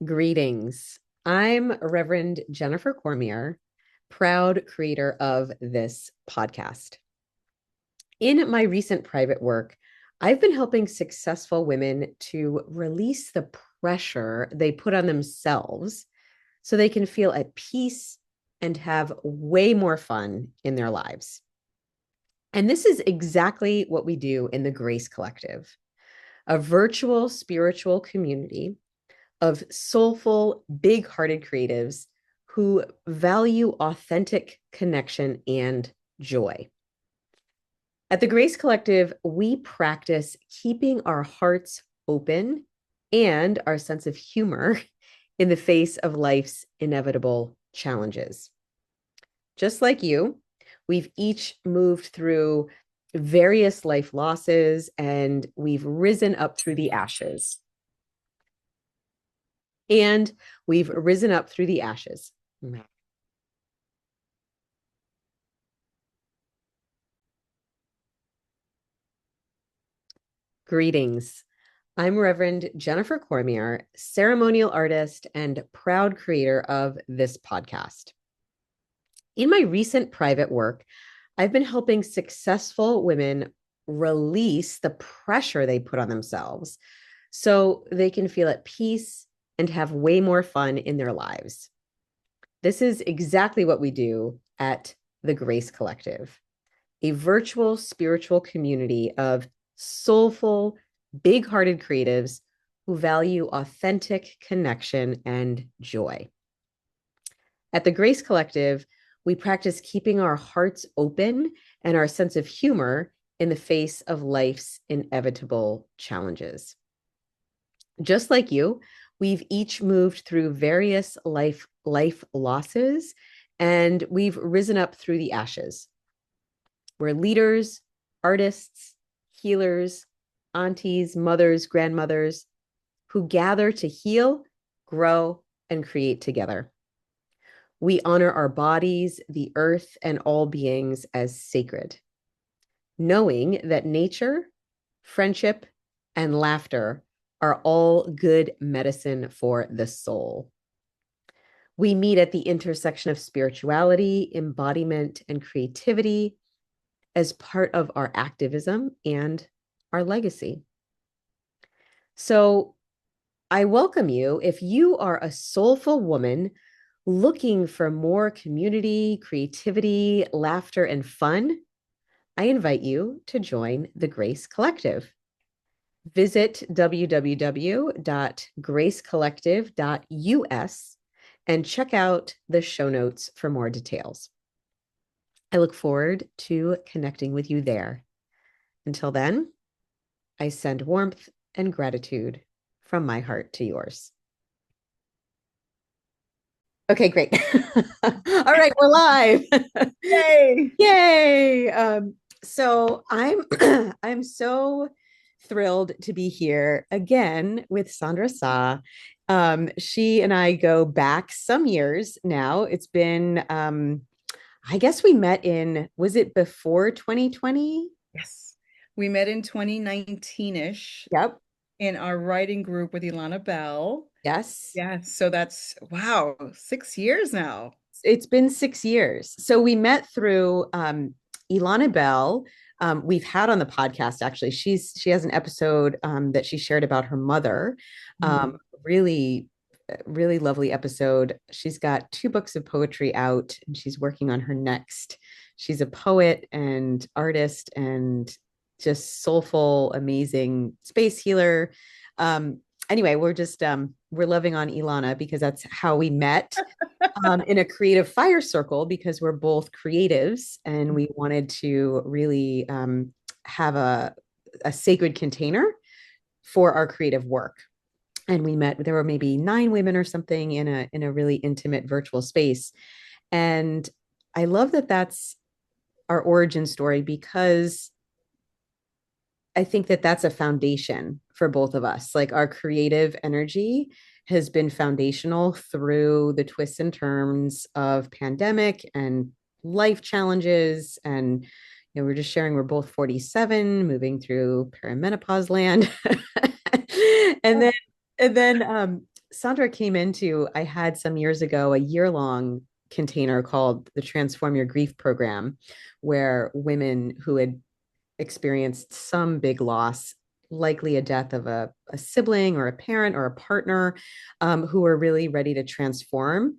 Greetings. I'm Reverend Jennifer Cormier, proud creator of this podcast. In my recent private work, I've been helping successful women to release the pressure they put on themselves so they can feel at peace and have way more fun in their lives. And this is exactly what we do in the Grace Collective, a virtual spiritual community of soulful, big hearted creatives who value authentic connection and joy. At the Grace Collective, we practice keeping our hearts open and our sense of humor in the face of life's inevitable challenges. Just like you, we've each moved through various life losses and we've risen up through the ashes. And we've risen up through the ashes. Greetings. I'm Reverend Jennifer Cormier, ceremonial artist and proud creator of this podcast. In my recent private work, I've been helping successful women release the pressure they put on themselves so they can feel at peace and have way more fun in their lives. This is exactly what we do at the Grace Collective, a virtual spiritual community of soulful, big hearted creatives who value authentic connection and joy. At the Grace Collective, we practice keeping our hearts open and our sense of humor in the face of life's inevitable challenges. Just like you, we've each moved through various life losses and we've risen up through the ashes. We're leaders, artists, healers, aunties, mothers, grandmothers who gather to heal, grow, and create together. We honor our bodies, the earth, and all beings as sacred, knowing that nature, friendship, and laughter are all good medicine for the soul. We meet at the intersection of spirituality, embodiment, and creativity as part of our activism and our legacy. So I welcome you if you are a soulful woman looking for more community, creativity, laughter, and fun. I invite you to join the Grace Collective. Visit www.gracecollective.us and check out the show notes for more details. I look forward to connecting with you there. Until then, I send warmth and gratitude from my heart to yours. Okay, great. All right, we're live. Yay! Yay. So I'm I'm so thrilled to be here again with Sandra Sa. She and I go back some years now. It's been I guess we met in, was it before 2020? Yes. We met in 2019-ish Yep. in our writing group with Ilana Bell. Yes. Yes, so that's wow, 6 years now. It's been 6 years. So we met through Ilana Bell. We've had on the podcast actually. She has an episode that she shared about her mother. Mhm. Really, really lovely episode. She's got two books of poetry out, and she's working on her next. She's a poet and artist, and just soulful, amazing space healer. Anyway, we're loving on Ilana because that's how we met in a creative fire circle because we're both creatives and we wanted to really have a sacred container for our creative work. And we met, there were maybe 9 women or something in a really intimate virtual space. And I love that that's our origin story because I think that that's a foundation for both of us. Like our creative energy has been foundational through the twists and turns of pandemic and life challenges. And we're just sharing we're both 47, moving through perimenopause land. and then and then Sandra came into, I had some years ago, a year-long container called the Transform Your Grief program, where women who had experienced some big loss, likely a death of a sibling or a parent or a partner, who are really ready to transform,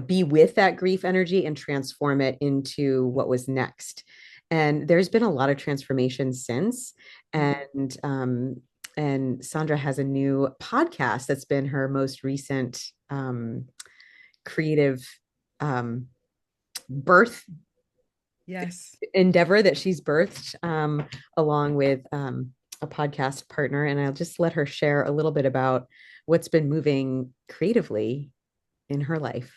be with that grief energy and transform it into what was next. And there's been a lot of transformation since. And Sandra has a new podcast that's been her most recent creative um, birth Yes, endeavor that she's birthed, along with a podcast partner. And I'll just let her share a little bit about what's been moving creatively in her life.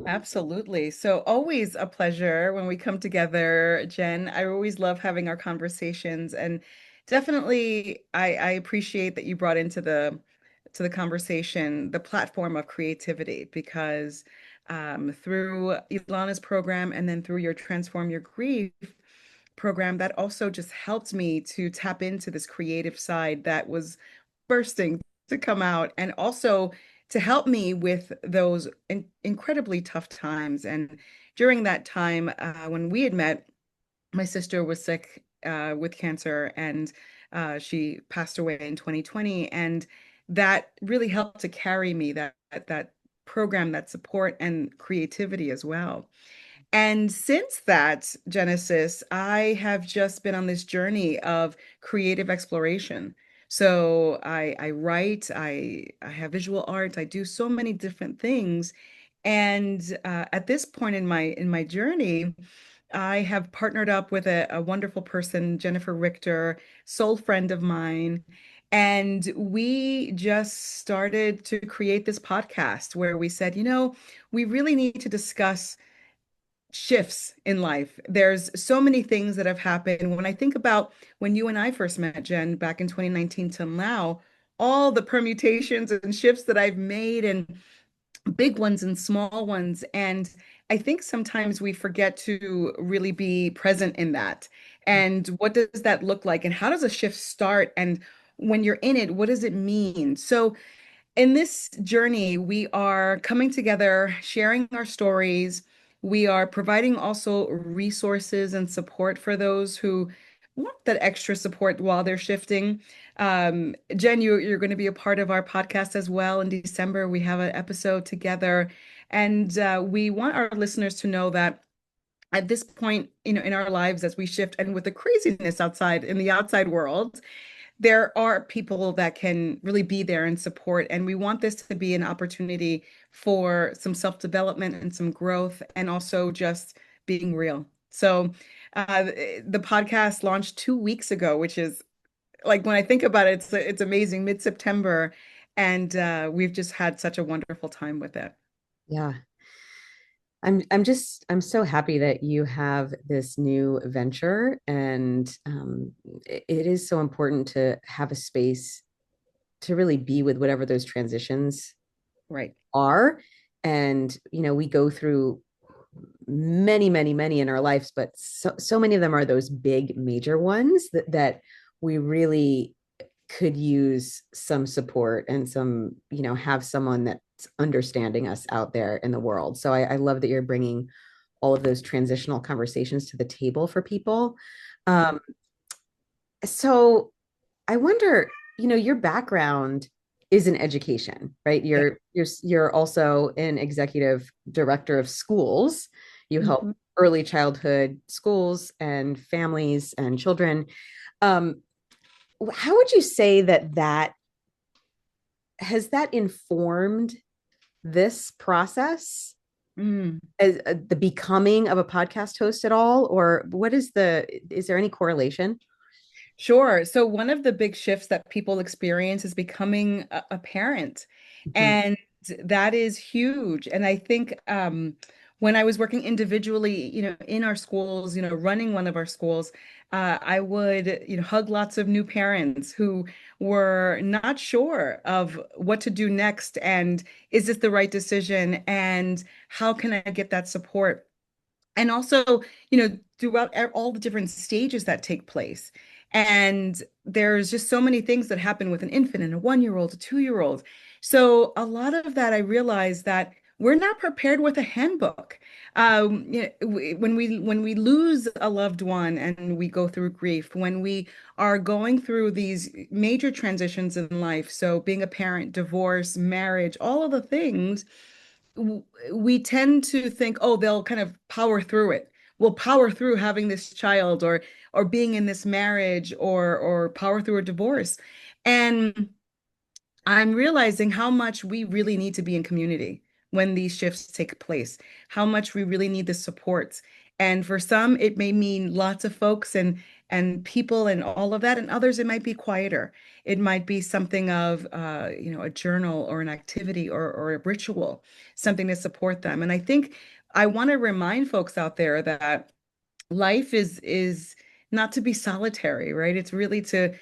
absolutely. So always a pleasure when we come together, Jen. I always love having our conversations, and definitely I appreciate that you brought into the conversation the platform of creativity because through Ilana's program and then through your Transform Your Grief program, that also just helped me to tap into this creative side that was bursting to come out and also to help me with those incredibly tough times. And during that time, when we had met, my sister was sick with cancer and she passed away in 2020. And that really helped to carry me that program, that support and creativity as well. And since that Genesis, I have just been on this journey of creative exploration. So I write, I have visual art, I do so many different things. And at this point in my journey, I have partnered up with a wonderful person, Jennifer Richter, soul friend of mine. And we just started to create this podcast where we said, we really need to discuss shifts in life. There's so many things that have happened. When I think about when you and I first met, Jen, back in 2019 till now, all the permutations and shifts that I've made, and big ones and small ones. And I think sometimes we forget to really be present in that. And what does that look like? And how does a shift start? And when you're in it, what does it mean? So in this journey, we are coming together, sharing our stories. We are providing also resources and support for those who want that extra support while they're shifting. Jen, you're going to be a part of our podcast as well in December. We have an episode together, and we want our listeners to know that at this point, in our lives as we shift, and with the craziness outside in the outside world, there are people that can really be there and support. And we want this to be an opportunity for some self-development and some growth, and also just being real. So, the podcast launched 2 weeks ago, which is like when I think about it, it's amazing, mid-September, and we've just had such a wonderful time with it. Yeah. I'm so happy that you have this new venture, and it is so important to have a space to really be with whatever those transitions Right. are. And we go through many, many, many in our lives, but so many of them are those big major ones that we really could use some support and some, have someone that's understanding us out there in the world. So I love that you're bringing all of those transitional conversations to the table for people. Mhm. Um, so I wonder, your background is in education, right? Yeah. You're also an executive director of schools. You help Mhm. early childhood schools and families and children. Um, how would you say that has that informed this process Mm. as the becoming of a podcast host at all, or is there any correlation? Sure. So one of the big shifts that people experience is becoming a parent, Mhm. and that is huge. And I think when I was working individually, in our schools, running one of our schools, I would, hug lots of new parents who were not sure of what to do next, and is this the right decision, and how can I get that support? And also, throughout all the different stages that take place. And there's just so many things that happen with an infant and a 1-year-old, a 2-year-old. So a lot of that, I realized that we're not prepared with a handbook. When we lose a loved one and we go through grief, when we are going through these major transitions in life, so being a parent, divorce, marriage, all of the things, we tend to think, oh, they'll kind of power through it. We'll power through having this child or being in this marriage or power through a divorce. And I'm realizing how much we really need to be in community when these shifts take place, how much we really need the support. And for some, it may mean lots of folks and people and all of that, and others it might be quieter. It might be something of a journal or an activity or a ritual, something to support them. And I think I want to remind folks out there that life is not to be solitary, right? It's really to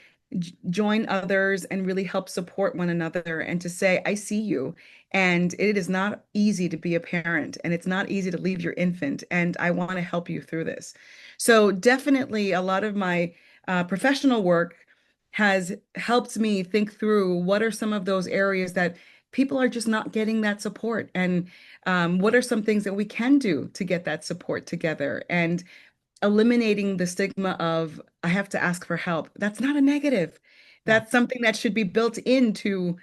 join others and really help support one another and to say, I see you. And it is not easy to be a parent and it's not easy to leave your infant. And I want to help you through this. So, definitely, a lot of my professional work has helped me think through what are some of those areas that people are just not getting that support and what are some things that we can do to get that support together and eliminating the stigma of I have to ask for help. That's not a negative. Yeah. That's something that should be built into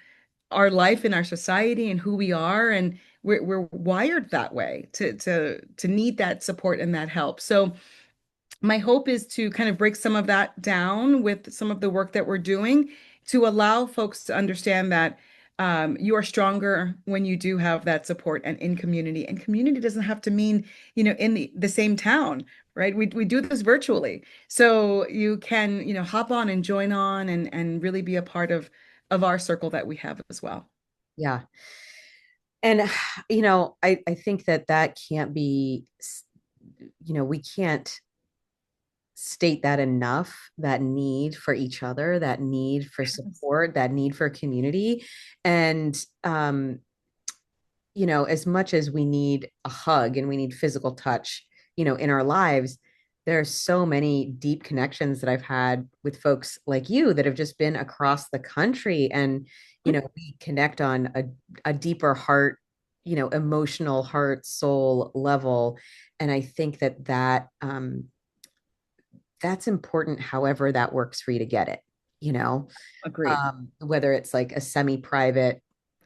our life and our society and who we are. And we're wired that way to need that support and that help. So my hope is to kind of break some of that down with some of the work that we're doing to allow folks to understand that you are stronger when you do have that support and in community. And community doesn't have to mean, in the same town, right? We do this virtually. So you can, hop on and join on and really be a part of our circle that we have as well. Yeah. And, I think that can't be, we can't state that enough, that need for each other, that need for support, that need for community. And, as much as we need a hug and we need physical touch, in our lives, there are so many deep connections that I've had with folks like you that have just been across the country. And, we connect on a deeper heart, emotional heart, soul level. And I think that's important, however that works for you to get it, you know, Agreed. whether it's like a semi-private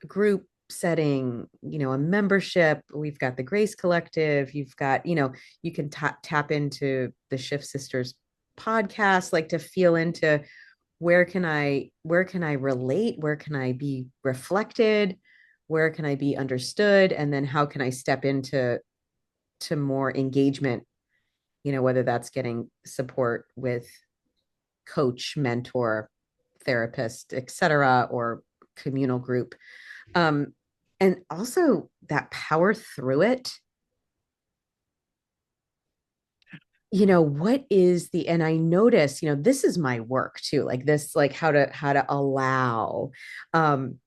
group setting, a membership. We've got the Grace Collective. You've got, you can tap into the Shift Sisters podcast, like to feel into where can I relate? Where can I be reflected? Where can I be understood? And then how can I step into more engagement, whether that's getting support with coach, mentor, therapist, etc., or communal group. Um, and also that power through it. What is and I notice, this is my work too, like this, like how to allow, um,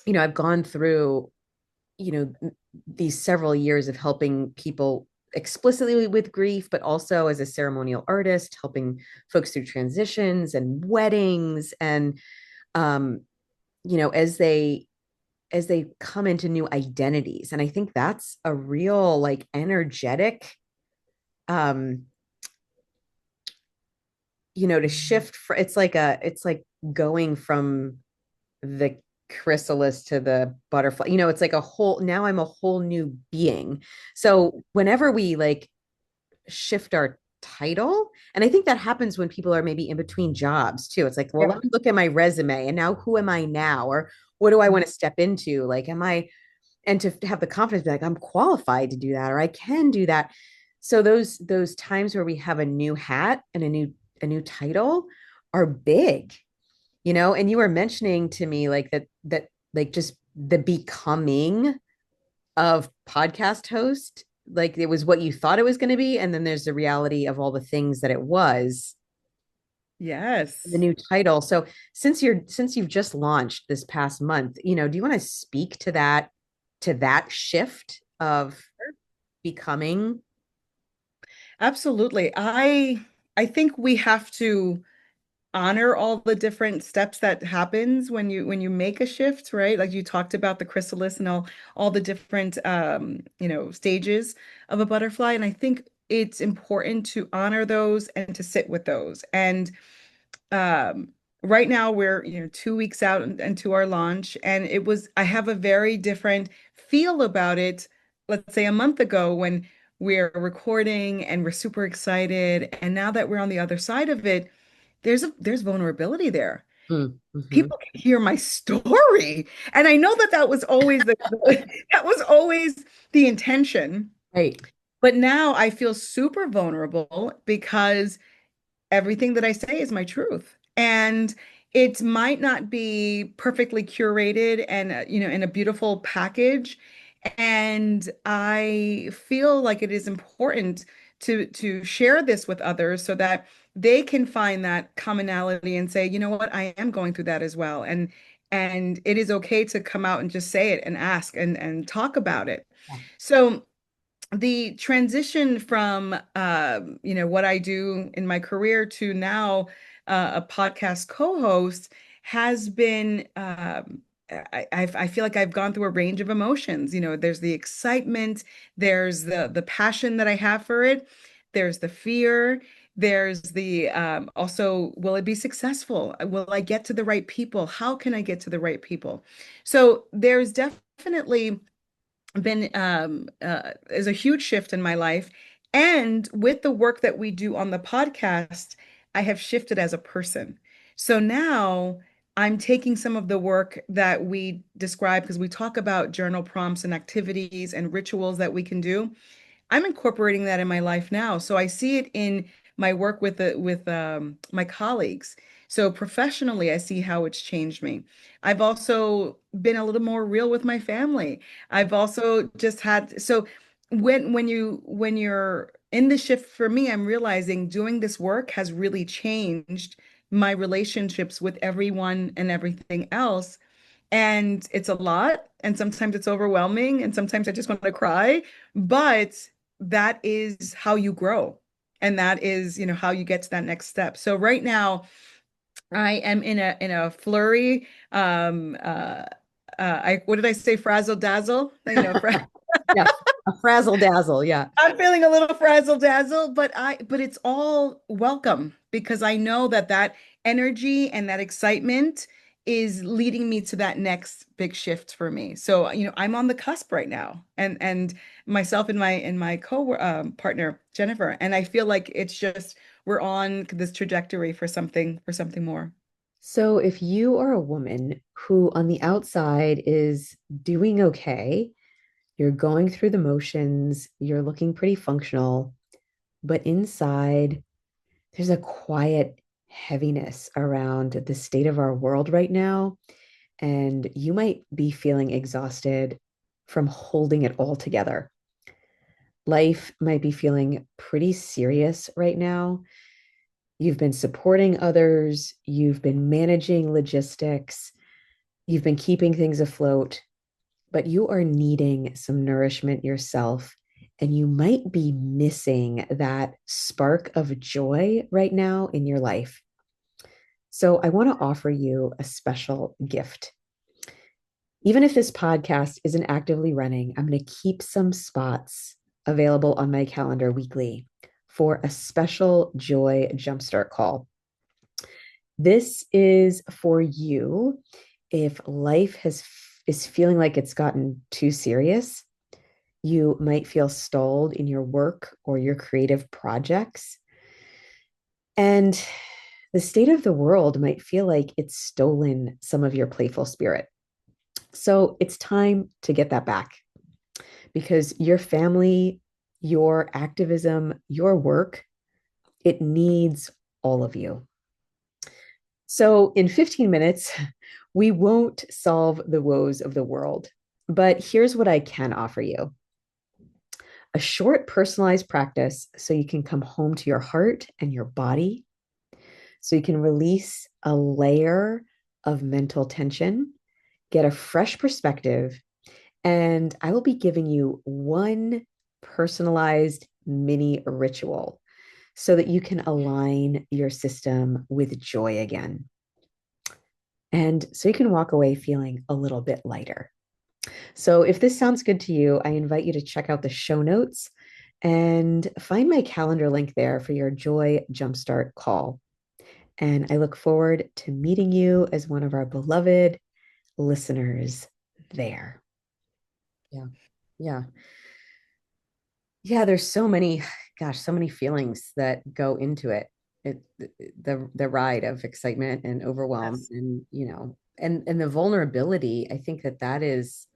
I've gone through, these several years of helping people explicitly with grief, but also as a ceremonial artist, helping folks through transitions and weddings and, um, as they come into new identities. And I think that's a real like energetic, um, to shift for it's like going from the chrysalis to the butterfly. It's like now I'm a whole new being. So whenever we like shift our title, and I think that happens when people are maybe in between jobs too. It's like, well, Yeah. let me look at my resume and now who am I now? Or what do I want to step into? Like, am I, and to have the confidence to be like, I'm qualified to do that, or I can do that. So those times where we have a new hat and a new title are big, and you were mentioning to me like that like just the becoming of podcast host, like it was what you thought it was going to be, and then there's the reality of all the things that it was, the Yes. new title. So since you've just launched this past month, do you want to speak to that shift of becoming? Absolutely. I think we have to honor all the different steps that happens when you make a shift, right? Like you talked about the chrysalis and all the different stages of a butterfly. And I think it's important to honor those and to sit with those. And um, right now we're, 2 weeks out into our launch, and I have a very different feel about it, let's say a month ago when we're recording and we're super excited. And now that we're on the other side of it, there's vulnerability there. Mm-hmm. People can hear my story. And I know that that was always that was always the intention. Right. But now I feel super vulnerable because everything that I say is my truth. And it might not be perfectly curated and in a beautiful package. And I feel like it is important to share this with others so that they can find that commonality and say, you know what, I am going through that as well. And it is okay to come out and just say it and ask and talk about it. Yeah. So the transition from what I do in my career to now a podcast co-host has been I feel like I've gone through a range of emotions. There's the excitement, there's the passion that I have for it, there's the fear, there's the also, will it be successful? Will I get to the right people? How can I get to the right people? So there's definitely been is a huge shift in my life. And with the work that we do on the podcast, I have shifted as a person. So now I'm taking some of the work that we describe, because we talk about journal prompts and activities and rituals that we can do. I'm incorporating that in my life now. So I see it in my work with my colleagues. So professionally, I see how it's changed me. I've also been a little more real with my family. I've also just had so when you're in the shift for me, I'm realizing doing this work has really changed my relationships with everyone and everything else. And it's a lot, and sometimes it's overwhelming, and sometimes I just want to cry, but that is how you grow. And that is, how you get to that next step. So right now, I am in a flurry. I what did I say? Frazzle dazzle. Yes. A frazzle dazzle. Yeah. I'm feeling a little frazzle dazzle, but it's all welcome because I know that that energy and that excitement is leading me to that next big shift for me. So, I'm on the cusp right now, and myself and my co partner Jennifer, and I feel like it's just we're on this trajectory for something more. So if you are a woman who on the outside is doing okay, you're going through the motions, you're looking pretty functional, but inside there's a quiet heaviness around the state of our world right now. And you might be feeling exhausted from holding it all together. Life might be feeling pretty serious right now. You've been supporting others, you've been managing logistics, you've been keeping things afloat, but you are needing some nourishment yourself. And you might be missing that spark of joy right now in your life. So I want to offer you a special gift. Even if this podcast isn't actively running, I'm going to keep some spots available on my calendar weekly for a special joy jumpstart call. This is for you if life is feeling like it's gotten too serious. You might feel stalled in your work or your creative projects. And the state of the world might feel like it's stolen some of your playful spirit. So it's time to get that back because your family, your activism, your work, it needs all of you. So in 15 minutes, we won't solve the woes of the world, but here's what I can offer you: a short personalized practice so you can come home to your heart and your body, so you can release a layer of mental tension, get a fresh perspective, and I will be giving you one personalized mini ritual. so that you can align your system with joy again. And so you can walk away feeling a little bit lighter. So if this sounds good to you, I invite you to check out the show notes and find my calendar link there for your Joy Jumpstart call. And I look forward to meeting you as one of our beloved listeners there. Yeah. Yeah. Yeah, there's so many, gosh, so many feelings that go into it. It the ride of excitement and overwhelm Yes. and and the vulnerability. I think that is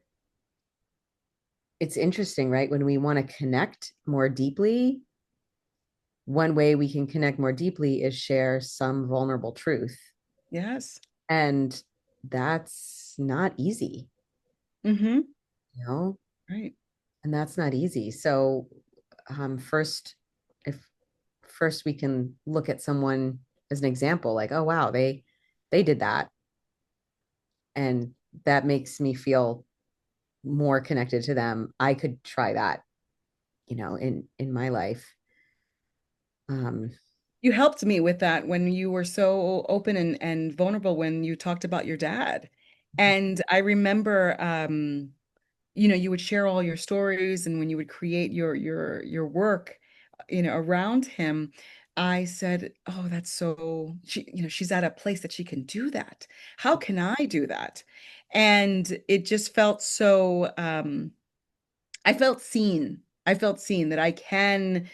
it's interesting, right? When we want to connect more deeply, one way we can connect more deeply is share some vulnerable truth. Yes. And that's not easy, Mm-hmm. you know? Right. And that's not easy. So, first, if first we can look at someone as an example, like, oh wow, they did that, and that makes me feel more connected to them. I could try that, in my life. Um, You helped me with that when you were so open and vulnerable when you talked about your dad. And I remember you would share all your stories and when you would create your work, around him, I said, "Oh, that's so she's at a place that she can do that. How can I do that?" And it just felt so I felt seen. I felt seen that I can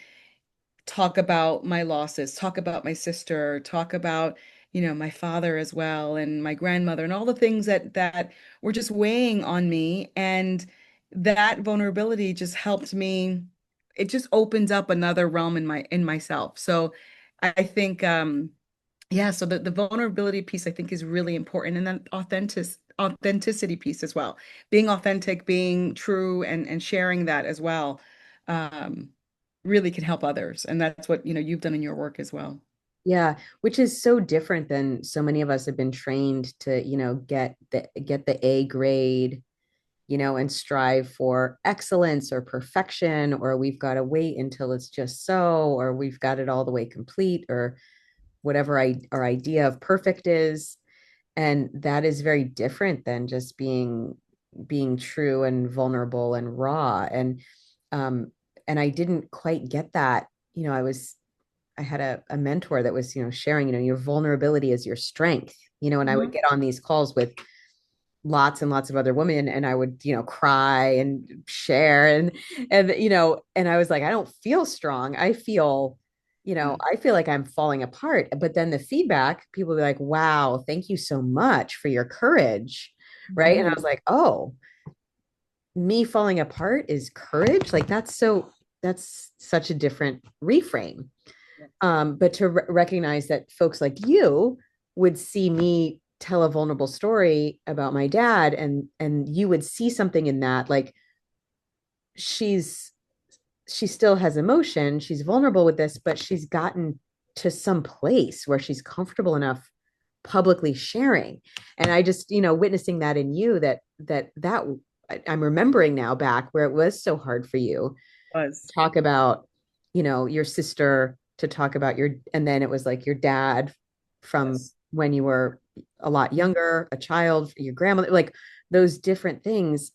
talk about my losses, talk about my sister, talk about, my father as well and my grandmother and all the things that were just weighing on me. And that vulnerability just helped me. It just opens up another realm in myself. So I think yeah, so the vulnerability piece I think is really important. And then authenticity piece as well. Being authentic, being true and sharing that as well. Um, really can help others. And that's what, you've done in your work as well. yeah, which is so different than so many of us have been trained to, get the A grade, and strive for excellence or perfection, or we've got to wait until it's just so, or we've got it all the way complete, or whatever our idea of perfect is. And that is very different than just being true and vulnerable and raw. Um, and I didn't quite get that. I had a mentor that was, sharing, your vulnerability is your strength, and I would Mhm. get on these calls with lots and lots of other women and I would, cry and share and I was like, I don't feel strong. Yeah. I feel like I'm falling apart. But then the feedback, people would be like, wow, thank you so much for your courage. Right. And I Mhm. was like, oh, me falling apart is courage. Like that's such a different reframe. Yeah. But to recognize that folks like you would see me tell a vulnerable story about my dad, and you would see something in that, like she's she still has emotion, she's vulnerable with this, but she's gotten to some place where she's comfortable enough publicly sharing. And I just, witnessing that in you, that I'm remembering now back where it was so hard for you Was. talk about, your sister, to talk about and then it was like your dad from Yes. when you were a lot Mhm. younger, a child, your grandmother, like those different things.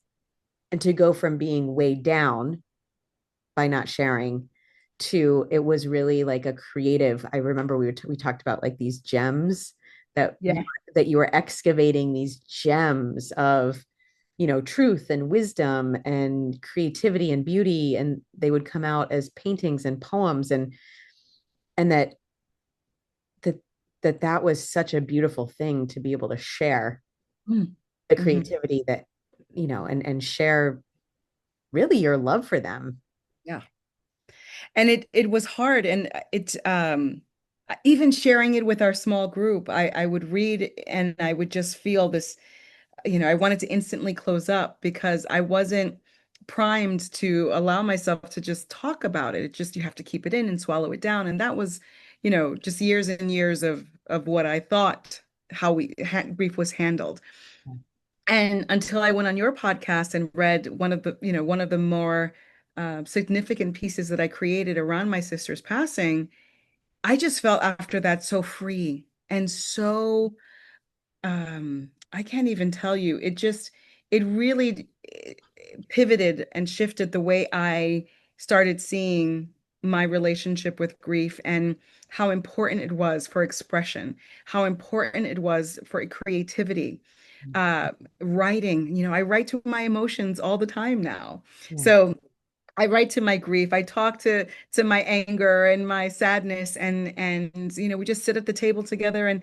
And to go from being weighed down by not sharing to it was really like a creative. I remember we talked about like these gems that Yeah. that you were excavating these gems of truth and wisdom and creativity and beauty, and they would come out as paintings and poems, and that that was such a beautiful thing to be able to share the Mm-hmm. creativity that and share really your love for them. Yeah. And it was hard and it even sharing it with our small group, I would read and I would just feel this, I wanted to instantly close up because I wasn't primed to allow myself to just talk about it. It just you have to keep it in and swallow it down. And that was, just years and years of what I thought how grief was handled. And until I went on your podcast and read one of the more significant pieces that I created around my sister's passing, I just felt after that so free and so I can't even tell you. It really pivoted and shifted the way I started seeing my relationship with grief and how important it was for expression, how important it was for creativity. Uh, Writing, I write to my emotions all the time now. Yeah. So I write to my grief. I talk to my anger and my sadness, and we just sit at the table together. And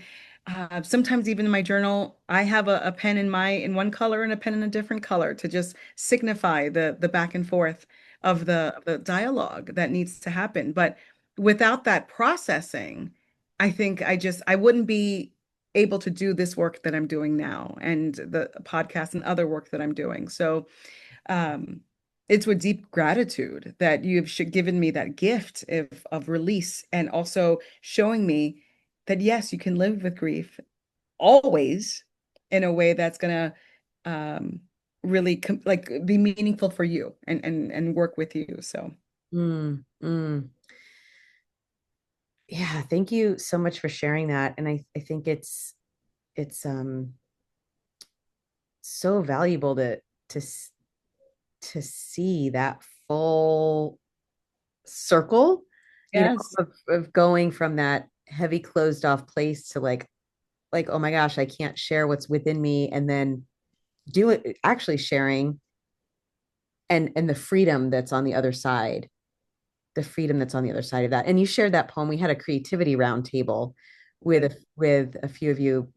sometimes even in my journal, I have a pen in one color and a pen in a different color to just signify the back and forth of the dialogue that needs to happen. But without that processing, I think I wouldn't be able to do this work that I'm doing now and the podcast and other work that I'm doing. So um, it's with deep gratitude that you've given me that gift of release and also showing me that yes, you can live with grief always in a way that's gonna really like be meaningful for you and work with you. So Mm, mm. Yeah, thank you so much for sharing that. And I think it's so valuable to to see that full circle, yes, of going from that heavy closed off place to like, oh my gosh, I can't share what's within me, and then do it actually sharing, and the freedom that's on the other side, the freedom that's on the other side of that. And you shared that poem. We had a creativity roundtable with a few of you.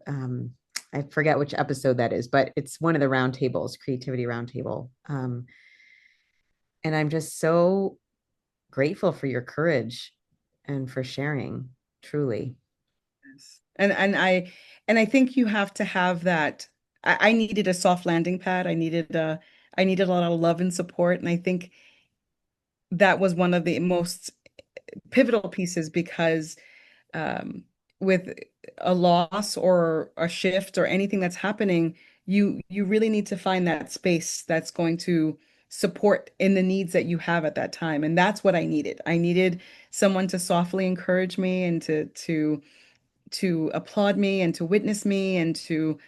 I forget which episode that is, but it's one of the roundtables, creativity roundtable. And I'm just so grateful for your courage and for sharing, truly. yes. And I think you have to have that. I needed a soft landing pad. I needed a lot of love and support. And I think that was one of the most pivotal pieces because um, with a loss or a shift or anything that's happening, you really need to find that space that's going to support in the needs that you have at that time. And that's what I needed. I needed someone to softly encourage me and to applaud me and to witness me and to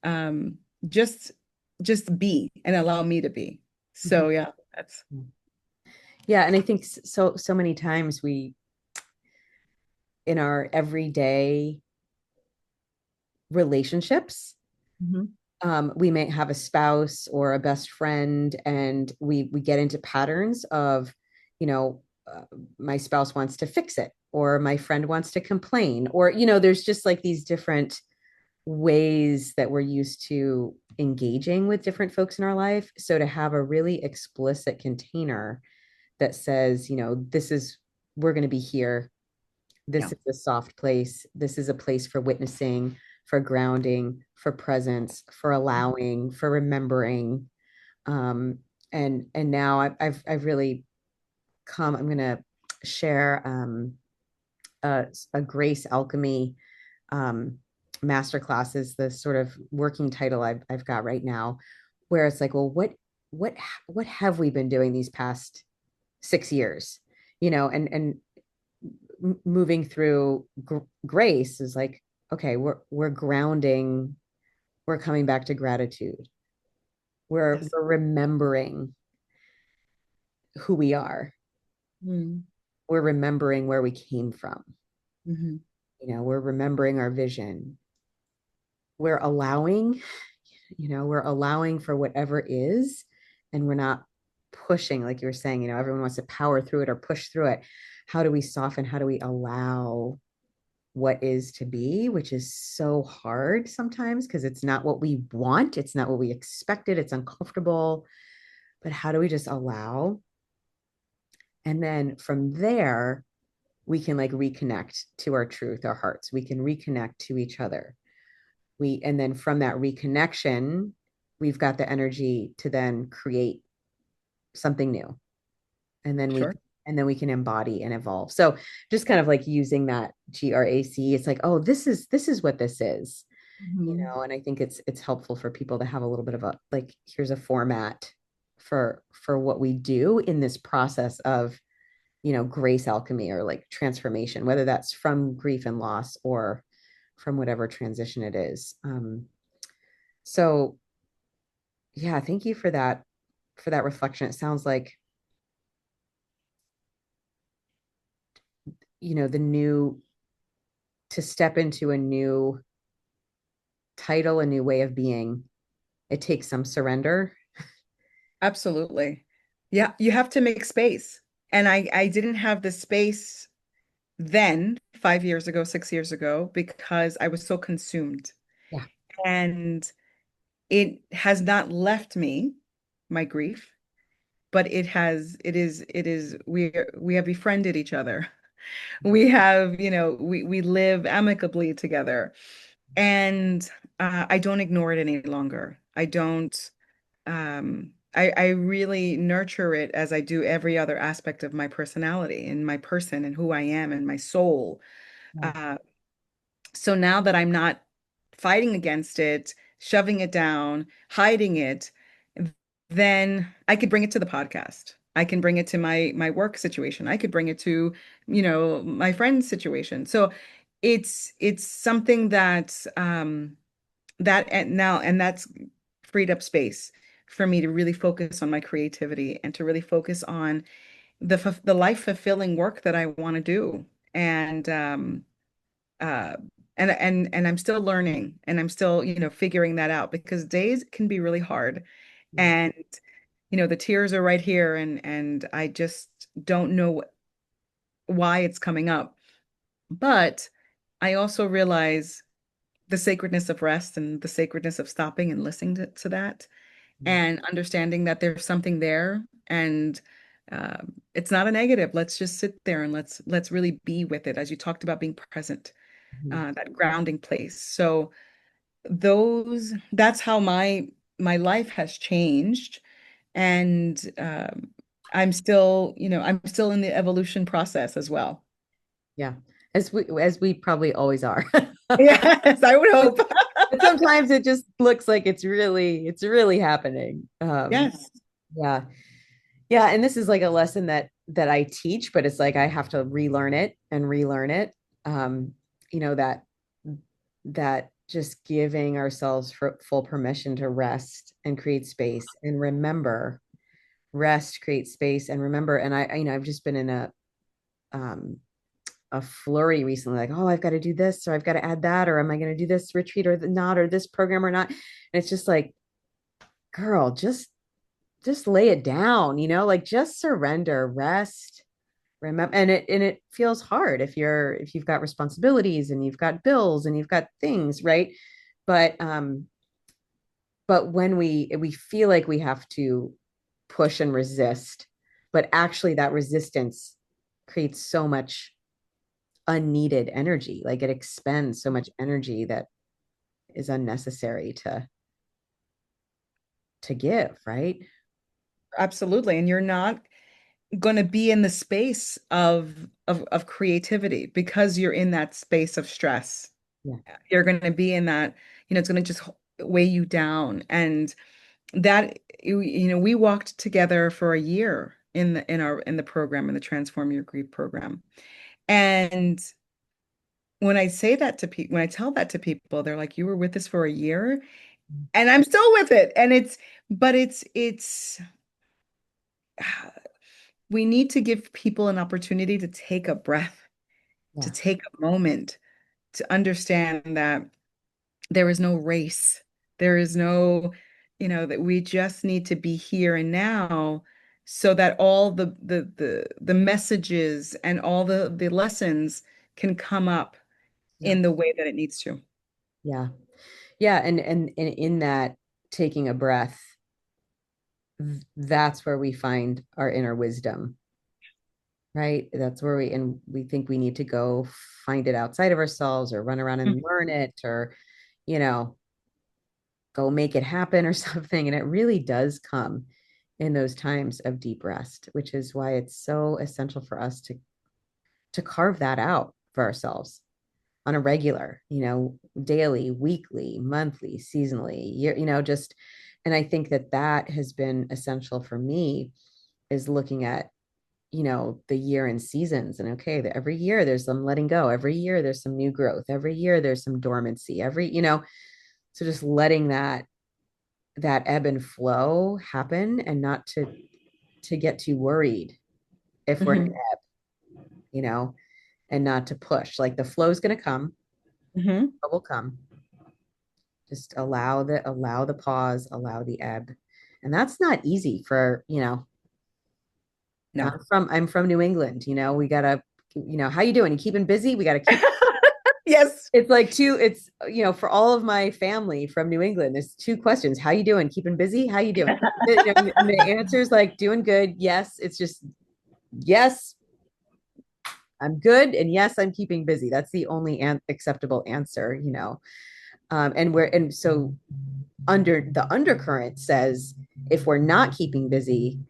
um, just just be and allow me to be. Mhm. So yeah, that's Yeah, and I think so many times we in our everyday relationships, Mhm. we may have a spouse or a best friend, and we get into patterns of, you know, my spouse wants to fix it, or my friend wants to complain, or there's just like these different ways that we're used to engaging with different folks in our life. So to have a really explicit container that says, this is, we're going to be here. Yeah. This is a soft place. This is a place for witnessing, for grounding, for presence, for allowing, for remembering. Um, and now I've really come. I'm gonna share a grace alchemy master class is the sort of working title I've got right now, where it's like, well, what what have we been doing these past 6 years? And moving through grace is like, okay, we're grounding, we're coming back to gratitude, we're Yes. we're remembering who we are, Mm-hmm. we're remembering where we came from, Mm-hmm. we're remembering our vision, we're allowing, we're allowing for whatever is, and we're not pushing, like you were saying, everyone wants to power through it or push through it. How do we soften? How do we allow what is to be, which is so hard sometimes because it's not what we want, it's not what we expected, it's uncomfortable. But how do we just allow? And then from there, we can like reconnect to our truth, our hearts. We can reconnect to each other. And then from that reconnection, we've got the energy to then create something new. And then we Sure. and then we can embody and evolve. So just kind of like using that GRAC, it's like, oh, this is what this is. Mm-hmm. And I think it's helpful for people to have a little bit of a, like, here's a format for what we do in this process of grace alchemy or like transformation, whether that's from grief and loss or from whatever transition it is. So yeah, thank you for that reflection. It sounds like, the new to step into a new title, a new way of being, it takes some surrender. Absolutely. Yeah, you have to make space. And I didn't have the space then, 5 years ago, 6 years ago, because I was so consumed. Yeah. And it has not left me, my grief, but we have befriended each other. We have, we live amicably together. And I don't ignore it any longer. I really nurture it as I do every other aspect of my personality and my person and who I am and my soul. Yeah. Uh, so now that I'm not fighting against it, shoving it down, hiding it, then I could bring it to the podcast. I can bring it to my work situation. I could bring it to, my friend's situation. So it's something that's freed up space for me to really focus on my creativity and to really focus on the life fulfilling work that I want to do. And uh and I'm still learning and I'm still, figuring that out because days can be really hard. Yeah. And the tears are right here and I just don't know why it's coming up. But I also realize the sacredness of rest and the sacredness of stopping and listening to that and understanding that there's something there and it's not a negative. Let's just sit there and let's really be with it, as you talked about being present, Mhm. that grounding place. So that's how my life has changed, and I'm still in the evolution process as well. Yeah. As we probably always are. Yes, I would hope. But sometimes it just looks like it's really happening. Yes, Yeah. Yeah, and this is like a lesson that I teach, but it's like I have to relearn it and relearn it. Um, that just giving ourselves full permission to rest and create space and remember, rest, create space and remember. And I've just been in um a flurry recently, like, oh, I've got to do this, or I've got to add that, or am I going to do this retreat or not, or this program or not? And it's just like, girl, just lay it down, like just surrender, rest, remember. And it feels hard if you've got responsibilities and you've got bills and you've got things, right? But when we feel like we have to push and resist, but actually that resistance creates so much unneeded energy, like it expends so much energy that is unnecessary to give, right? absolutely. And you're not going to be in the space of creativity because you're in that space of stress. Yeah. You're going to be in that, it's going to just weigh you down. And that, we walked together for a year in the program, in the Transform Your Grief program. And when I tell that to people, they're like, you were with us for a year, and I'm still with it. And it's we need to give people an opportunity to take a breath, to Yeah. take a moment, to understand that there is no race. There is no, that we just need to be here and now so that all the messages and all the lessons can come up Yeah. in the way that it needs to. Yeah. Yeah. And in that taking a breath, that's where we find our inner wisdom, right? That's where we think we need to go find it outside of ourselves or run around and learn it or, you know, go make it happen or something. And it really does come in those times of deep rest, which is why it's so essential for us to carve that out for ourselves on a regular, daily, weekly, monthly, seasonally, just. And I think that has been essential for me, is looking at the year and seasons. And okay, every year there's some letting go. Every year there's some new growth. Every year there's some dormancy. So just letting that ebb and flow happen, and not to get too worried if we're, Hmm. you know, and not to push. Like the flow is going to come, Hmm. it will come. Just allow the pause, allow the ebb. And that's not easy for, No. I'm from New England, we gotta, how you doing? You keeping busy? We gotta keep. Yes. It's like for all of my family from New England, there's two questions. How you doing? Keeping busy? How you doing? And the answer is like doing good. Yes. It's just yes, I'm good. And yes, I'm keeping busy. That's the only acceptable answer. And so under the undercurrent says, if we're not keeping busy,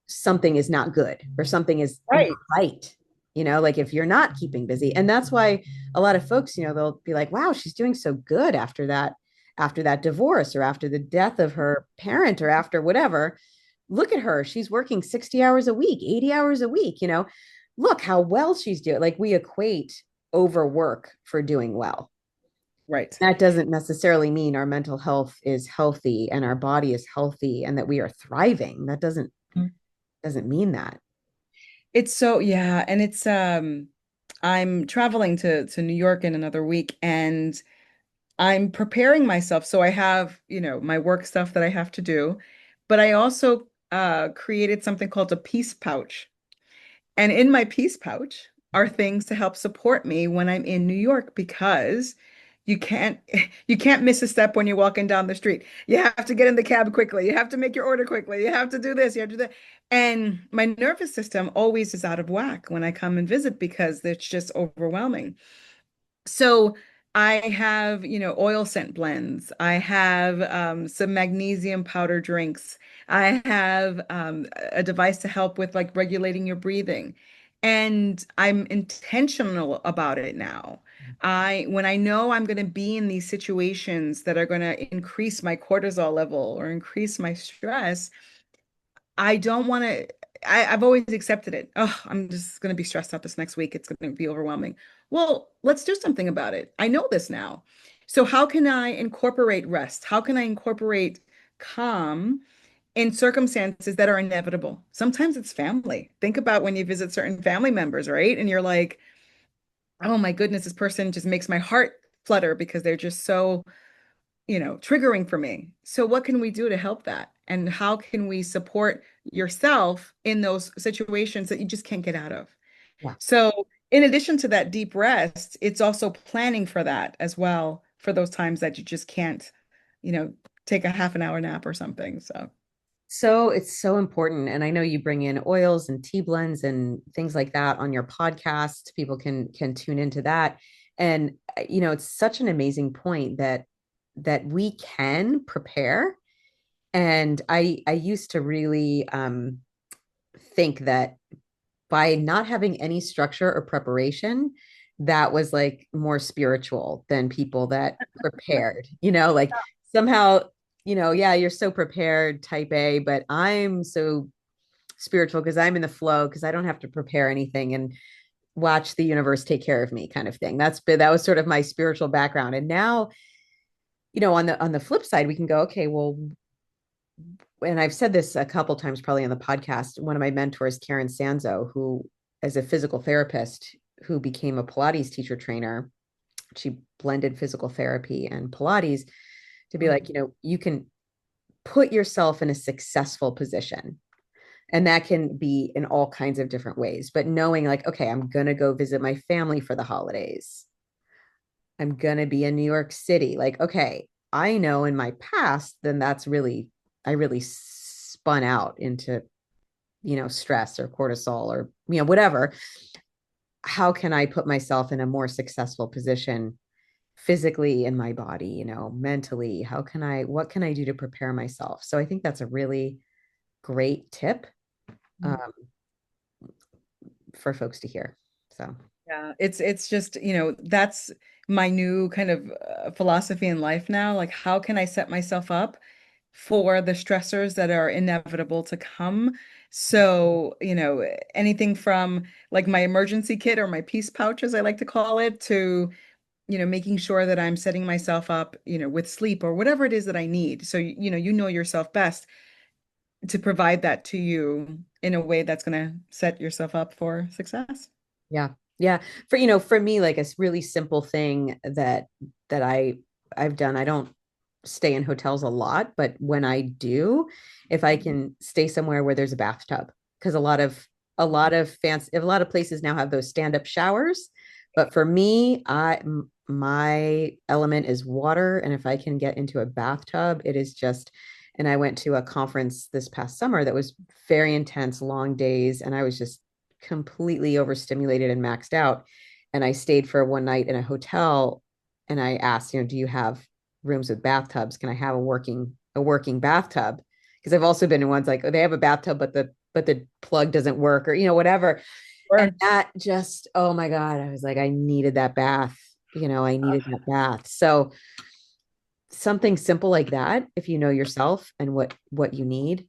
something is not good or something is not Right. right. Like if you're not keeping busy. And that's why a lot of folks, they'll be like, wow, she's doing so good after that divorce, or after the death of her parent, or after whatever. Look at her. She's working 60 hours a week, 80 hours a week. Look how well she's doing. Like we equate overwork for doing well. Right. That doesn't necessarily mean our mental health is healthy and our body is healthy and that we are thriving. That doesn't mean that. It's so, yeah, and I'm traveling to New York in another week, and I'm preparing myself. So I have, my work stuff that I have to do, but I also created something called a peace pouch. And in my peace pouch are things to help support me when I'm in New York, because you can't you can't miss a step when you're walking down the street. You have to get in the cab quickly. You have to make your order quickly. You have to do this, you have to do that. And my nervous system always is out of whack when I come and visit because it's just overwhelming. So I have, oil scent blends. I have some magnesium powder drinks. I have a device to help with like regulating your breathing. And I'm intentional about it now. When I know I'm going to be in these situations that are going to increase my cortisol level or increase my stress, I don't want to. I've always accepted it. Oh, I'm just going to be stressed out this next week. It's going to be overwhelming. Well, let's do something about it. I know this now. So, how can I incorporate rest? How can I incorporate calm in circumstances that are inevitable? Sometimes it's family. Think about when you visit certain family members, right? And you're like, oh my goodness, this person just makes my heart flutter because they're just so triggering for me. So what can we do to help that? And how can we support yourself in those situations that you just can't get out of? Yeah. So in addition to that deep rest, it's also planning for that as well, for those times that you just can't, you know, take a half an hour nap or something. So So it's so important. And I know you bring in oils and tea blends and things like that on your podcast. People can tune into that. And it's such an amazing point that we can prepare. And I used to really think that by not having any structure or preparation, that was like more spiritual than people that prepared, like somehow, yeah, you're so prepared, type A, but I'm so spiritual because I'm in the flow because I don't have to prepare anything and watch the universe take care of me, kind of thing. That was sort of my spiritual background. And now, on the flip side, we can go, okay, well, and I've said this a couple times probably on the podcast. One of my mentors, Karen Sanzo, who is a physical therapist who became a Pilates teacher trainer, she blended physical therapy and Pilates to be like, you can put yourself in a successful position. And that can be in all kinds of different ways. But knowing, like, okay, I'm going to go visit my family for the holidays. I'm going to be in New York City. Like, okay, I know in my past, then I really spun out into, stress or cortisol or, whatever. How can I put myself in a more successful position physically in my body, mentally? What can I do to prepare myself? So I think that's a really great tip um, for folks to hear. So, yeah, it's just, that's my new kind of philosophy in life now. Like, how can I set myself up for the stressors that are inevitable to come. So, anything from like my emergency kit or my peace pouch, as I like to call it, to making sure that I'm setting myself up, with sleep or whatever it is that I need. So, you know yourself best to provide that to you in a way that's going to set yourself up for success. Yeah. Yeah. For me, like a really simple thing that I've done, I don't stay in hotels a lot, but when I do, if I can stay somewhere where there's a bathtub, because a lot of places now have those stand-up showers, but for me, my element is water, and if I can get into a bathtub, it is just. And I went to a conference this past summer that was very intense, long days, and I was just completely overstimulated and maxed out. And I stayed for one night in a hotel, and I asked, do you have rooms with bathtubs? Can I have a working bathtub? Because I've also been in ones like, oh, they have a bathtub, but the plug doesn't work, or whatever. And Sure. that just, oh my God, I was like, I needed that bath. I needed that bath. So something simple like that, if you know yourself and what you need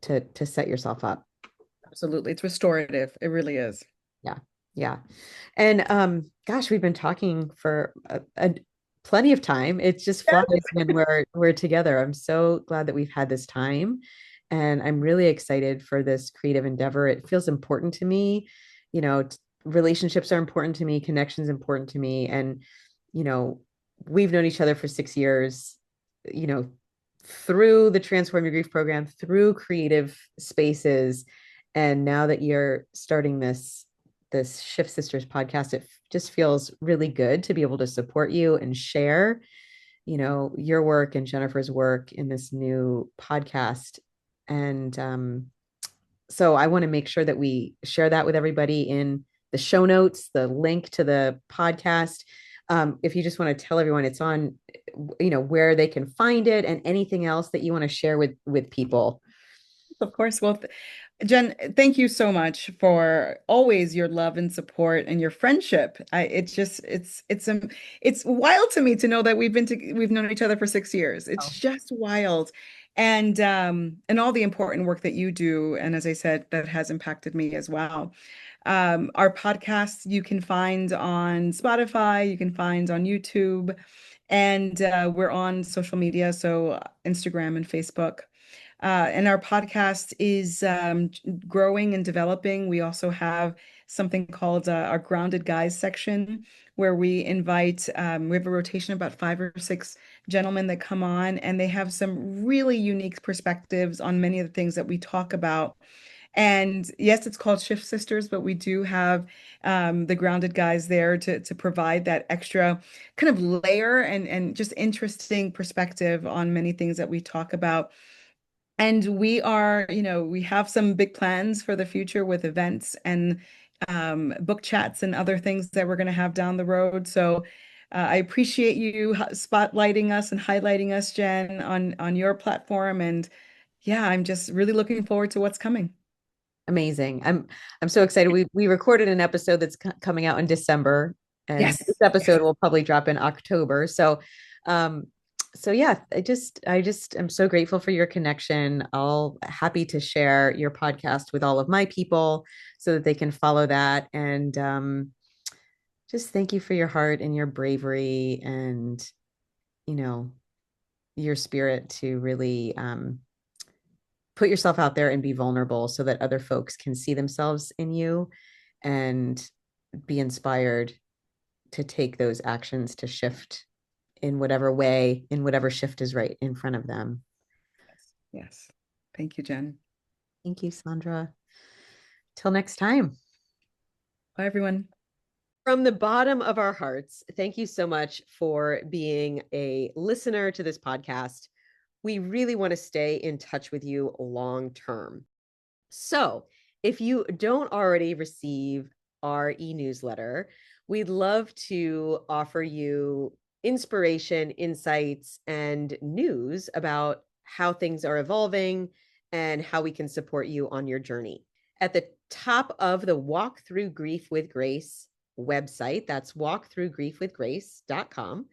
to set yourself up. Absolutely. It's restorative. It really is. Yeah. Yeah. And gosh, we've been talking for plenty of time. It just flies when we're together. I'm so glad that we've had this time, and I'm really excited for this creative endeavor. It feels important to me. Relationships are important to me, connections important to me, and you know, we've known each other for 6 years. You know, through the Transform Your Grief program, through creative spaces, and now that you're starting this Shift Sisters podcast, it just feels really good to be able to support you and share, your work and Jennifer's work in this new podcast. And so I want to make sure that we share that with everybody in the show notes, the link to the podcast. If you just want to tell everyone it's on, where they can find it and anything else that you want to share with people. Of course. Well, Jen, thank you so much for always your love and support and your friendship. It's just it's wild to me to know that we've known each other for 6 years. It's Oh. just wild. And all the important work that you do, and as I said, that has impacted me as well. Our podcast you can find on Spotify, you can find on YouTube, and we're on social media, so Instagram and Facebook. And our podcast is growing and developing. We also have something called our Grounded Guys section, where we have a rotation of about 5 or 6 gentlemen that come on, and they have some really unique perspectives on many of the things that we talk about. And yes, it's called Shift Sisters, but we do have the Grounded Guys there to provide that extra kind of layer and just interesting perspective on many things that we talk about. And we have some big plans for the future with events and book chats and other things that we're going to have down the road. So I appreciate you spotlighting us and highlighting us, Jen, on your platform. And yeah, I'm just really looking forward to what's coming. Amazing. I'm so excited. We recorded an episode that's coming out in December, and this Yes, yes. episode will probably drop in October. Um, so yeah, I just am so grateful for your connection. I'll happy to share your podcast with all of my people so that they can follow that. And just thank you for your heart and your bravery and you know your spirit to really put yourself out there and be vulnerable so that other folks can see themselves in you and be inspired to take those actions to shift in whatever way, in whatever shift is right in front of them. Yes. Thank you, Jen. Thank you, Sandra. Till next time. Bye, everyone. From the bottom of our hearts, thank you so much for being a listener to this podcast. We really want to stay in touch with you long term. So, if you don't already receive our e-newsletter, we'd love to offer you inspiration, insights, and news about how things are evolving and how we can support you on your journey. At the top of the Walk Through Grief with Grace website, that's walkthroughgriefwithgrace.com,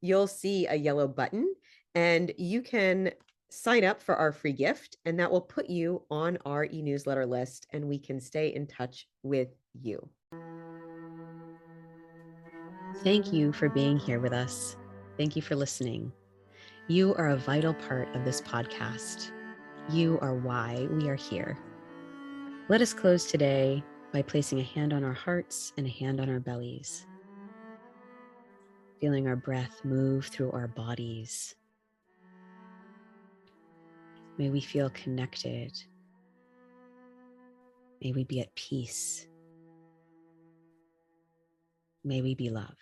you'll see a yellow button and you can Sign up for our free gift, and that will put you on our e-newsletter list, and we can stay in touch with you. Thank you for being here with us. Thank you for listening. You are a vital part of this podcast. You are why we are here. Let us close today by placing a hand on our hearts and a hand on our bellies, feeling our breath move through our bodies. May we feel connected. May we be at peace. May we be love.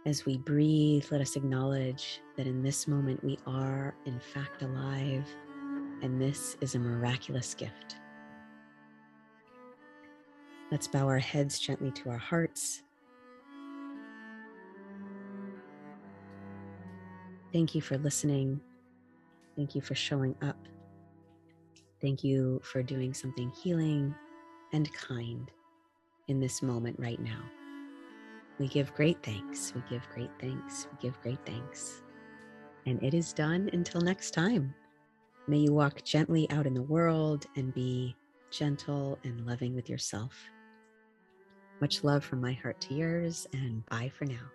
As we breathe, let us acknowledge that in this moment we are, in fact, alive, and this is a miraculous gift. Let's bow our heads gently to our hearts. Thank you for listening. Thank you for showing up. Thank you for doing something healing and kind in this moment right now. We give great thanks. We give great thanks. We give great thanks. And it is done until next time. May you walk gently out in the world and be gentle and loving with yourself. Much love from my heart to yours, and bye for now.